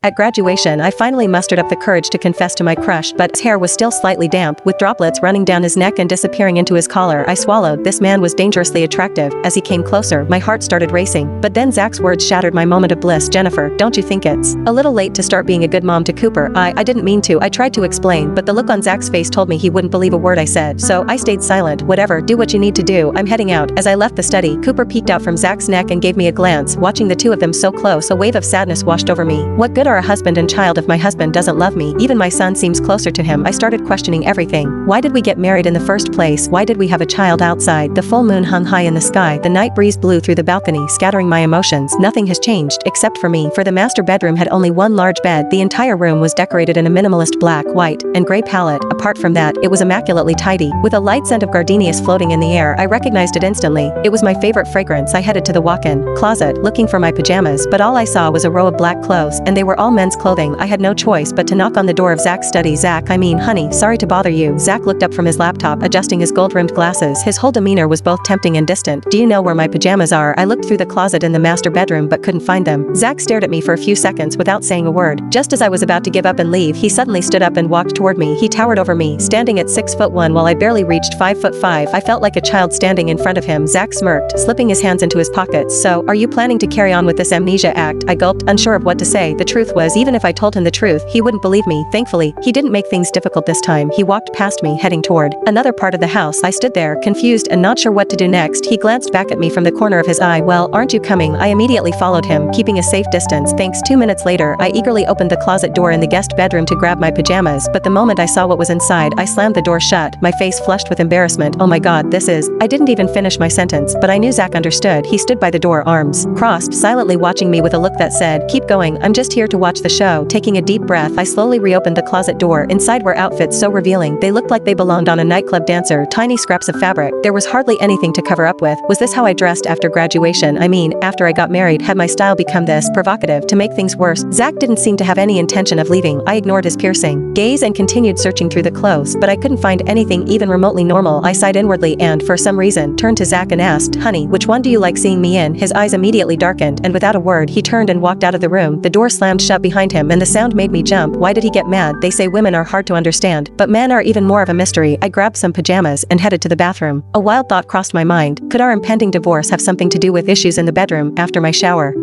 At graduation I finally mustered up the courage to confess to my crush, but his hair was still slightly damp, with droplets running down his neck and disappearing into his collar. I swallowed. This man was dangerously attractive. As he came closer, my heart started racing. But then Zach's words shattered my moment of bliss. Jennifer, don't you think it's a little late to start being a good mom to Cooper? I didn't mean to. I tried to explain, but the look on Zach's face told me he wouldn't believe a word I said. So I stayed silent. Whatever, do what you need to do. I'm heading out. As I left the study, Cooper peeked out from Zach's neck and gave me a glance. Watching the two of them so close, a wave of sadness washed over me. What good are a husband and child if my husband doesn't love me? Even my son seems closer to him. I started questioning everything. Why did we get married in the first place? Why did we have a child outside? The full moon hung high in the sky. The night breeze blew through the balcony, scattering my emotions. Nothing has changed, except for me. For the master bedroom had only one large bed. The entire room was decorated in a minimalist black, white, and gray palette. Apart from that, it was immaculately tidy. With a light scent of gardenias floating in the air, I recognized it instantly. It was my favorite fragrance. I headed to the walk-in closet, looking for my pajamas, but all I saw was a row of black clothes, and they were all men's clothing. I had no choice but to knock on the door of Zach's study. Zach, honey, sorry to bother you. Zach looked up from his laptop, adjusting his gold-rimmed glasses. His whole demeanor was both tempting and distant. Do you know where my pajamas are? I looked through the closet in the master bedroom but couldn't find them. Zach stared at me for a few seconds without saying a word. Just as I was about to give up and leave, he suddenly stood up and walked toward me. He towered over me, standing at 6'1" while I barely reached 5'5". I felt like a child standing in front of him. Zach smirked, slipping his hands into his pockets. So, are you planning to carry on with this amnesia act? I gulped, unsure of what to say. The truth was, even if I told him the truth, he wouldn't believe me. Thankfully, he didn't make things difficult this time. He walked past me, heading toward another part of the house. I stood there, confused and not sure what to do next. He glanced back at me from the corner of his eye. Well, aren't you coming? I immediately followed him, keeping a safe distance. Thanks. 2 minutes later, I eagerly opened the closet door in the guest bedroom to grab my pajamas, but the moment I saw what was inside, I slammed the door shut, my face flushed with embarrassment. Oh my god, this is... I didn't even finish my sentence, but I knew Zach understood. He stood by the door, arms crossed, silently watching me with a look that said, keep going, I'm just here to watch the show. Taking a deep breath, I slowly reopened the closet door. Inside were outfits so revealing, they looked like they belonged on a nightclub dancer. Tiny scraps of fabric. There was hardly anything to cover up with. Was this how I dressed after graduation? I mean, after I got married, had my style become this provocative? To make things worse, Zach didn't seem to have any intention of leaving. I ignored his piercing gaze and continued searching through the clothes, but I couldn't find anything even remotely normal. I sighed inwardly and, for some reason, turned to Zach and asked, honey, which one do you like seeing me in? His eyes immediately darkened, and without a word, he turned and walked out of the room. The door slammed shut behind him, and the sound made me jump. Why did he get mad? They say women are hard to understand, but men are even more of a mystery. I grabbed some pajamas and headed to the bathroom. A wild thought crossed my mind. Could our impending divorce have something to do with issues in the bedroom after my shower?